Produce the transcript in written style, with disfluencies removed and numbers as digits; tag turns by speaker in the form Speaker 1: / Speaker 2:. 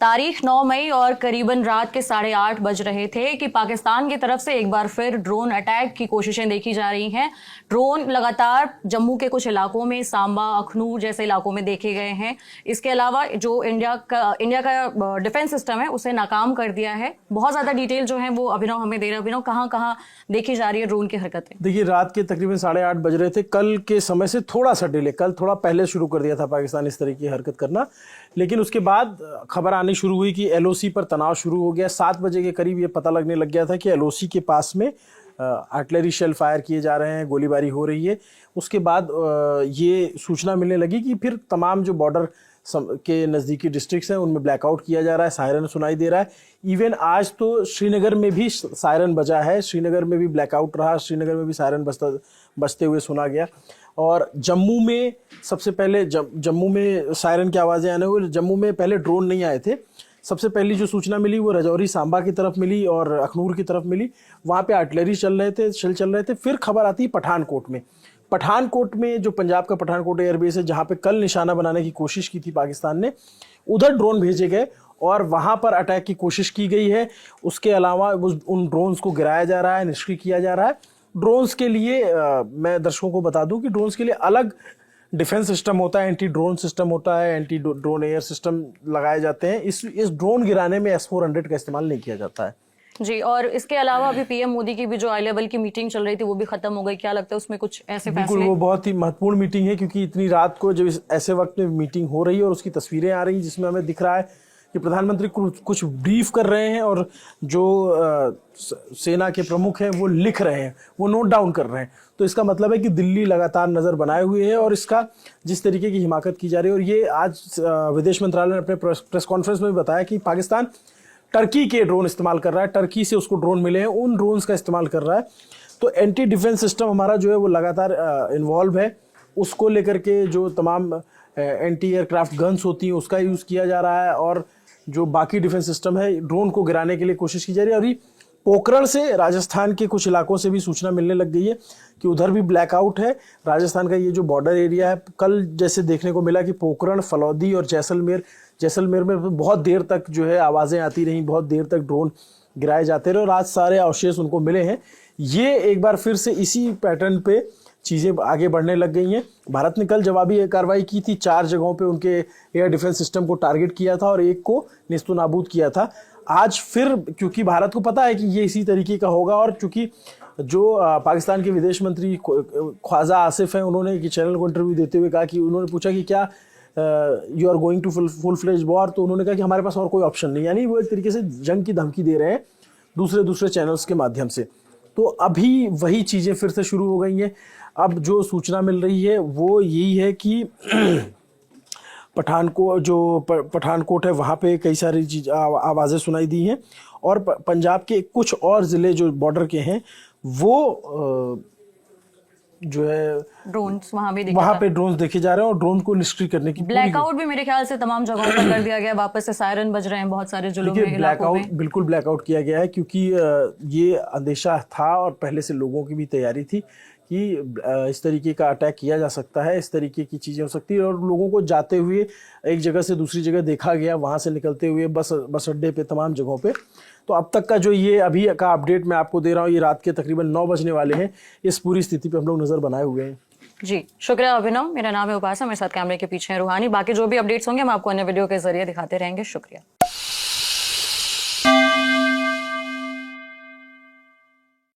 Speaker 1: तारीख 9 मई और करीबन रात के 8:30 बज रहे थे कि पाकिस्तान की तरफ से एक बार फिर ड्रोन अटैक की कोशिशें देखी जा रही हैं। ड्रोन लगातार जम्मू के कुछ इलाकों में, सांबा, अखनूर जैसे इलाकों में देखे गए हैं। इसके अलावा जो इंडिया का डिफेंस सिस्टम है उसे नाकाम कर दिया है। बहुत ज्यादा डिटेल जो है वो अभिनव हमें दे रहे हैं। अभिनव, कहाँ कहाँ देखी जा रही है ड्रोन की हरकतें?
Speaker 2: देखिए, रात के तकरीबन 8:30 बज रहे थे। कल के समय से थोड़ा सा डिले, कल थोड़ा पहले शुरू कर दिया था पाकिस्तान इस तरह की हरकत करना, लेकिन उसके बाद खबर आनी शुरू हुई कि एलओसी पर तनाव शुरू हो गया। 7 बजे के करीब ये पता लगने लग गया था कि एलओसी के पास में आर्टिलरी शेल फायर किए जा रहे हैं, गोलीबारी हो रही है। उसके बाद ये सूचना मिलने लगी कि फिर तमाम जो बॉर्डर के नज़दीकी डिस्ट्रिक्ट्स हैं उनमें ब्लैकआउट किया जा रहा है, सायरन सुनाई दे रहा है। इवन आज तो श्रीनगर में भी सायरन बजा है, श्रीनगर में भी ब्लैकआउट रहा, श्रीनगर में भी सायरन बजते हुए सुना गया। और जम्मू में सबसे पहले जम्मू में सायरन की आवाज़ें आने हुई। जम्मू में पहले ड्रोन नहीं आए थे। सबसे पहली जो सूचना मिली वो रजौरी सांबा की तरफ मिली और अखनूर की तरफ मिली। वहाँ पे आर्टिलरी शेल चल रहे थे। फिर खबर आती है पठानकोट में। पठानकोट में जो पंजाब का पठानकोट एयरबेस है, जहाँ पे कल निशाना बनाने की कोशिश की थी पाकिस्तान ने, उधर ड्रोन भेजे गए और वहाँ पर अटैक की कोशिश की गई है। उसके अलावा उन ड्रोन्स को गिराया जा रहा है, निष्क्रिय किया जा रहा है। ड्रोन्स के लिए मैं दर्शकों को बता दूं कि ड्रोन्स के लिए अलग डिफेंस सिस्टम होता है, एंटी ड्रोन सिस्टम होता है, एंटी ड्रोन एयर सिस्टम लगाए जाते हैं। इस ड्रोन गिराने में S-400 का इस्तेमाल नहीं किया जाता है
Speaker 1: जी। और इसके अलावा अभी पीएम मोदी की भी जो हाई लेवल की मीटिंग चल रही थी वो भी खत्म हो गई। क्या लगता है उसमें कुछ ऐसे फैसले?
Speaker 2: बिल्कुल, वो बहुत ही महत्वपूर्ण मीटिंग है, क्योंकि इतनी रात को जब ऐसे वक्त में मीटिंग हो रही है और उसकी तस्वीरें आ रही हैं जिसमें हमें दिख रहा है कि प्रधानमंत्री कुछ ब्रीफ कर रहे हैं और जो सेना के प्रमुख हैं वो लिख रहे हैं, वो नोट डाउन कर रहे हैं। तो इसका मतलब है कि दिल्ली लगातार नज़र बनाए हुए है और इसका जिस तरीके की हिमाकत की जा रही है। और ये आज विदेश मंत्रालय ने अपने प्रेस कॉन्फ्रेंस में भी बताया कि पाकिस्तान टर्की के ड्रोन इस्तेमाल कर रहा है, टर्की से उसको ड्रोन मिले हैं, उन ड्रोन्स का इस्तेमाल कर रहा है। तो एंटी डिफेंस सिस्टम हमारा जो है वो लगातार इन्वॉल्व है। उसको लेकर के जो तमाम एंटी एयरक्राफ्ट गन्स होती हैं उसका यूज़ किया जा रहा है और जो बाकी डिफेंस सिस्टम है ड्रोन को गिराने के लिए कोशिश की जा रही है। और ये पोखरण से राजस्थान के कुछ इलाकों से भी सूचना मिलने लग गई है कि उधर भी ब्लैकआउट है। राजस्थान का ये जो बॉर्डर एरिया है, कल जैसे देखने को मिला कि पोखरण, फलौदी और जैसलमेर में बहुत देर तक जो है आवाज़ें आती रहीं, बहुत देर तक ड्रोन गिराए जाते रहे और आज सारे अवशेष उनको मिले हैं। ये एक बार फिर से इसी पैटर्न पे चीज़ें आगे बढ़ने लग गई हैं। भारत ने कल जवाबी कार्रवाई की थी, 4 जगहों पे उनके एयर डिफेंस सिस्टम को टारगेट किया था और एक को नेस्तो नाबूद किया था। आज फिर, क्योंकि भारत को पता है कि ये इसी तरीके का होगा और चूंकि जो पाकिस्तान के विदेश मंत्री ख्वाजा आसिफ हैं, उन्होंने एक चैनल को इंटरव्यू देते हुए कहा कि उन्होंने पूछा कि क्या you are going to full fledge war, तो उन्होंने कहा कि हमारे पास और कोई ऑप्शन नहीं। यानी वो एक तरीके से जंग की धमकी दे रहे हैं दूसरे चैनल्स के माध्यम से। तो अभी वही चीज़ें फिर से शुरू हो गई हैं। अब जो सूचना मिल रही है वो यही है कि पठानकोट है, वहाँ पे कई सारी आवाज़ें सुनाई दी हैं और पंजाब के कुछ और ज़िले जो बॉर्डर के हैं वो जो है
Speaker 1: ड्रोन्स वहाँ
Speaker 2: पे ड्रोन्स देखे जा रहे हैं और ड्रोन को निष्क्रिय करने की
Speaker 1: ब्लैकआउट भी मेरे ख्याल से तमाम जगहों पर कर दिया गया। वापस से सायरन बज रहे हैं बहुत सारे जिलों में, इलाकों में।
Speaker 2: बिल्कुल ब्लैकआउट किया गया है, क्योंकि ये अंदेशा था और पहले से लोगों की भी तैयारी थी कि इस तरीके का अटैक किया जा सकता है, इस तरीके की चीज़ें हो सकती है। और लोगों को जाते हुए एक जगह से दूसरी जगह देखा गया, वहाँ से निकलते हुए बस अड्डे पे, तमाम जगहों पे। तो अब तक का जो ये अभी का अपडेट मैं आपको दे रहा हूँ, ये रात के तकरीबन 9 बजने वाले हैं। इस पूरी स्थिति पे हम लोग नज़र बनाए हुए हैं।
Speaker 1: जी, शुक्रिया अभिनव। मेरा नाम है उपासना, मेरे साथ कैमरे के पीछे है रूहानी। बाकी जो भी अपडेट्स होंगे हम आपको अन्य वीडियो के जरिए दिखाते रहेंगे। शुक्रिया।